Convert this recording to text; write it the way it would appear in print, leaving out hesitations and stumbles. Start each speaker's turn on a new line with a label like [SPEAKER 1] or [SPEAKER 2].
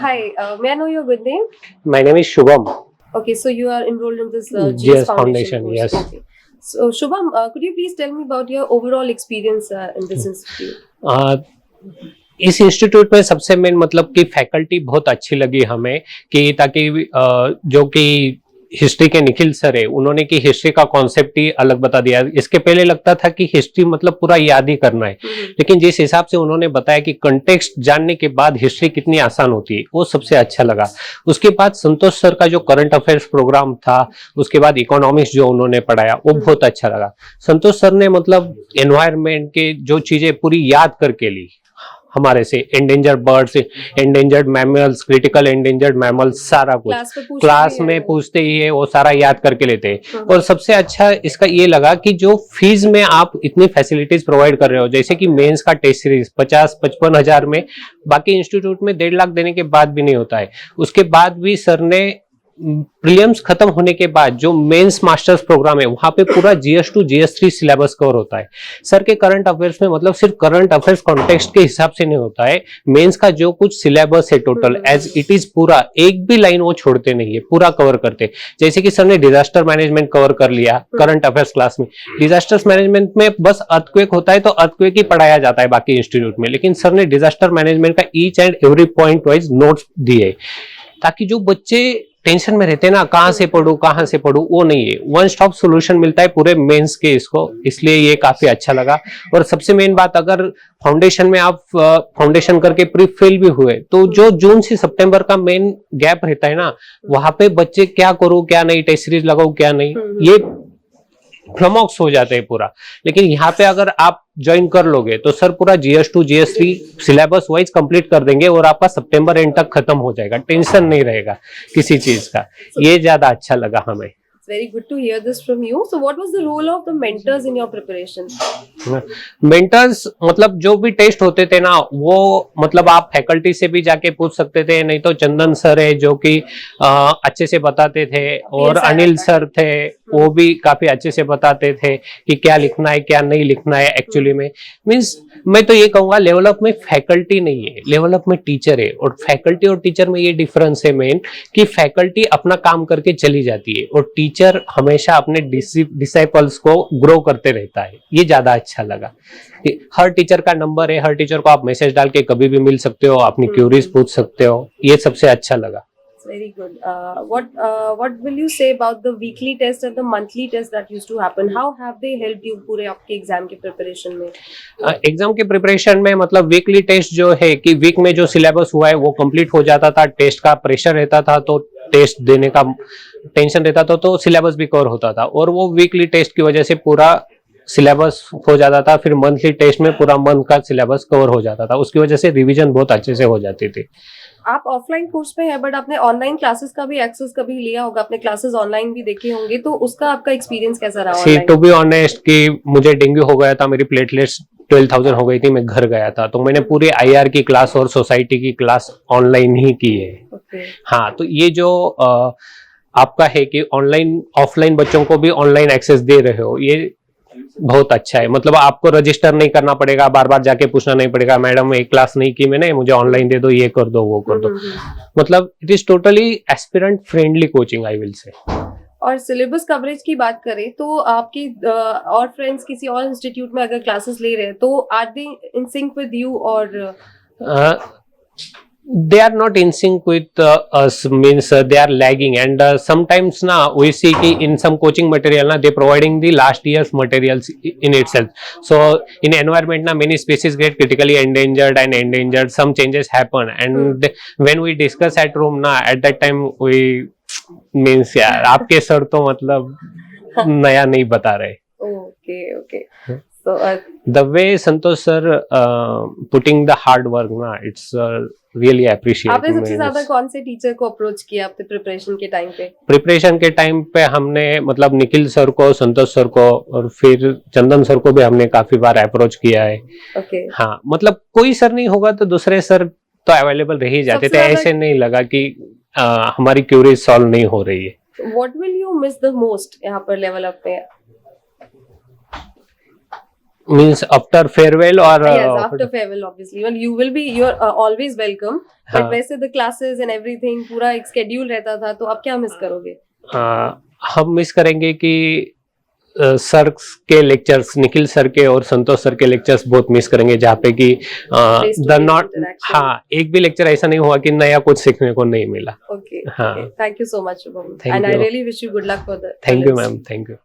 [SPEAKER 1] Hi, may I know your good name?
[SPEAKER 2] My name is Shubham.
[SPEAKER 1] Okay, so you are enrolled in this GS
[SPEAKER 2] GS
[SPEAKER 1] Foundation
[SPEAKER 2] Foundation,
[SPEAKER 1] course.
[SPEAKER 2] yes.
[SPEAKER 1] Okay. So Shubham, could you please tell me about your overall experience in this institute?
[SPEAKER 2] Uh, इस institute में सबसे main मतलब कि faculty बहुत अच्छी लगी हमें कि ताकि जो कि हिस्ट्री के निखिल सर है उन्होंने कि हिस्ट्री का कॉन्सेप्ट ही अलग बता दिया। इसके पहले लगता था कि हिस्ट्री मतलब पूरा याद ही करना है, लेकिन जिस हिसाब से उन्होंने बताया कि कंटेक्स्ट जानने के बाद हिस्ट्री कितनी आसान होती है वो सबसे अच्छा लगा। उसके बाद संतोष सर का जो करंट अफेयर्स प्रोग्राम था, उसके बाद इकोनॉमिक्स जो उन्होंने पढ़ाया वो बहुत अच्छा लगा। संतोष सर ने मतलब एनवायरमेंट के जो चीजें पूरी याद करके ली हमारे से, endangered birds, endangered mammals, critical endangered mammals, सारा कुछ क्लास में पूछते ही है, वो सारा याद करके लेते हैं। और सबसे अच्छा इसका ये लगा कि जो फीस में आप इतनी फैसिलिटीज प्रोवाइड कर रहे हो, जैसे कि मेंस का टेस्ट सीरीज 50-55 हजार में, बाकी इंस्टीट्यूट में 1.5 लाख देने के बाद भी नहीं होता है। उसके बाद भी सर ने प्रीलिम्स खत्म होने के बाद जो मेंस मास्टर्स प्रोग्राम है वहां पे पूरा GS 2 GS 3 सिलेबस कवर होता है। सर के करंट अफेयर्स में मतलब सिर्फ करंट अफेयर्स कॉन्टेक्स्ट के हिसाब से नहीं होता है, मेंस का जो कुछ सिलेबस है टोटल एज इट इज पूरा एक भी लाइन वो छोड़ते नहीं है, पूरा कवर करते। जैसे कि सर ने डिजास्टर मैनेजमेंट कवर कर लिया करंट अफेयर्स क्लास में। डिजास्टर मैनेजमेंट में बस अर्थक्वेक होता है तो अर्थक्वेक ही पढ़ाया जाता है बाकी इंस्टीट्यूट में, लेकिन सर ने डिजास्टर मैनेजमेंट का each and every point wise notes दिए ताकि जो बच्चे टेंशन में रहते हैं ना, कहां से पढ़ूं, वो नहीं है, वन स्टॉप सॉल्यूशन मिलता है पूरे मेंस के इसको, इसलिए ये काफी अच्छा लगा। और सबसे मेन बात, अगर फाउंडेशन में आप फाउंडेशन करके प्री फेल भी हुए तो जो जून से सितंबर का मेन गैप रहता है ना, वहां पे बच्चे क्या करूं क्या नहीं, टेस्ट सीरीज लगाओ क्या नहीं, ये फ्लमॉक्स हो जाते हैं पूरा। लेकिन यहाँ पे अगर आप ज्वाइन कर लोगे तो सर पूरा GS 2 GS 3 syllabus wise complete कर देंगे और आपका सितंबर एंड तक खत्म हो जाएगा, टेंशन नहीं रहेगा किसी चीज का। ये ज्यादा अच्छा लगा हमें।
[SPEAKER 1] It's very good to hear this from you. So what was the role of the mentors in your preparation?
[SPEAKER 2] Mentors मतलब जो भी टेस्ट होते थे ना, वो मतलब आप फैकल्टी से भी जाके पूछ सकते थे, नहीं तो चंदन सर है जो कि अच्छे से बताते थे, और अनिल सर थे वो भी काफी अच्छे से बताते थे कि क्या लिखना है क्या नहीं लिखना है। एक्चुअली में मीन्स मैं तो ये कहूंगा लेवल अप में फैकल्टी नहीं है, लेवल अप में टीचर है। और फैकल्टी और टीचर में ये डिफरेंस है मेन कि फैकल्टी अपना काम करके चली जाती है और टीचर हमेशा अपने डिसाइपल्स को ग्रो करते रहता है। ये ज्यादा अच्छा लगा। हर टीचर का नंबर है, हर टीचर को आप मैसेज डाल के कभी भी मिल सकते हो, अपनी क्यूरीज पूछ सकते हो, ये सबसे अच्छा लगा।
[SPEAKER 1] Very good. What will you say about the weekly test and the monthly test that used to happen? How have they helped you पूरे आपके एग्जाम के प्रिपरेशन में?
[SPEAKER 2] एग्जाम के प्रिपरेशन में मतलब वीकली टेस्ट जो है कि वीक में जो सिलेबस हुआ है वो कंप्लीट हो जाता था, टेस्ट का प्रेशर रहता था तो टेस्ट देने का टेंशन रहता था तो सिलेबस भी कवर होता था, और वो वीकली टेस्ट की वजह से पूरा सिलेबस हो जाता था। फिर मंथली टेस्ट में पूरा मंथ का सिलेबस कवर हो जाता था, उसकी वजह से रिवीजन बहुत अच्छे से हो जाती थी।
[SPEAKER 1] आप ऑफलाइन कोर्स में है बट आपने ऑनलाइन क्लासेस का भी एक्सेस कभी लिया होगा, अपने क्लासेस ऑनलाइन भी देखे होंगे, तो उसका आपका एक्सपीरियंस कैसा रहा?
[SPEAKER 2] सी टू बी ऑनेस्ट कि मुझे डेंगू हो गया था, मेरी प्लेटलेट्स 12,000 हो गई थी, मैं घर गया था, तो मैंने पूरे IR की क्लास और सोसाइटी की क्लास ऑनलाइन ही की है। हाँ, तो ये जो आपका है कि ऑनलाइन ऑफलाइन बच्चों को भी ऑनलाइन एक्सेस दे रहे हो, ये बहुत अच्छा है। मतलब आपको रजिस्टर नहीं करना पड़ेगा, बार बार जाके पूछना नहीं पड़ेगा, मैडम एक क्लास नहीं की मैंने, मुझे ऑनलाइन दे दो, ये कर दो वो कर दो। मतलब it is totally aspirant friendly coaching I will say.
[SPEAKER 1] और सिलेबस कवरेज की बात करें तो आपके और फ्रेंड्स किसी और इंस्टीट्यूट में अगर क्लासेस ले रहे हैं तो are they in sync with you और
[SPEAKER 2] they are not in sync with us, means they are lagging, and sometimes na we see ki in some coaching material na they providing the last year's materials in itself. So in environment na many species get critically endangered, some changes happen, and when we discuss at room na, at that time we means यार आपके sir तो मतलब नया नहीं बता रहे।
[SPEAKER 1] okay so
[SPEAKER 2] the way Santosh sir putting the hard work na, it's really appreciate।
[SPEAKER 1] आपने सबसे ज्यादा कौन से टीचर को अप्रोच किया अपने प्रिपरेशन के टाइम पे?
[SPEAKER 2] प्रिपरेशन के टाइम पे हमने मतलब निखिल सर को, संतोष सर को, और फिर चंदन सर को भी हमने काफी बार अप्रोच किया है।
[SPEAKER 1] okay.
[SPEAKER 2] हाँ, मतलब कोई सर नहीं होगा तो दूसरे सर तो अवेलेबल रह ही जाते थे, ऐसे नहीं लगा कि हमारी क्यूरीज सॉल्व नहीं हो रही है।
[SPEAKER 1] What will you miss the most यहाँ पर लेवल अप पे?
[SPEAKER 2] मीन्स आफ्टर फेयरवेल और
[SPEAKER 1] Yes, after farewell, obviously. Well, you're always welcome. But
[SPEAKER 2] हाँ,
[SPEAKER 1] वैसे the classes and everything पूरा एक schedule रहता था, तो आप क्या मिस करोगे?
[SPEAKER 2] हम मिस करेंगे कि सर के लेक्चर्स, निखिल सर के और संतोष सर के लेक्चर्स बहुत मिस करेंगे, जहाँ पे कि द नॉट, हाँ, एक भी लेक्चर ऐसा नहीं हुआ कि नया कुछ सीखने को नहीं मिला.
[SPEAKER 1] Okay.
[SPEAKER 2] हाँ.
[SPEAKER 1] Okay. Thank you so much, Shubham.
[SPEAKER 2] Thank
[SPEAKER 1] And I
[SPEAKER 2] you.
[SPEAKER 1] really wish you good luck for the.
[SPEAKER 2] Thank you ma'am, thank you.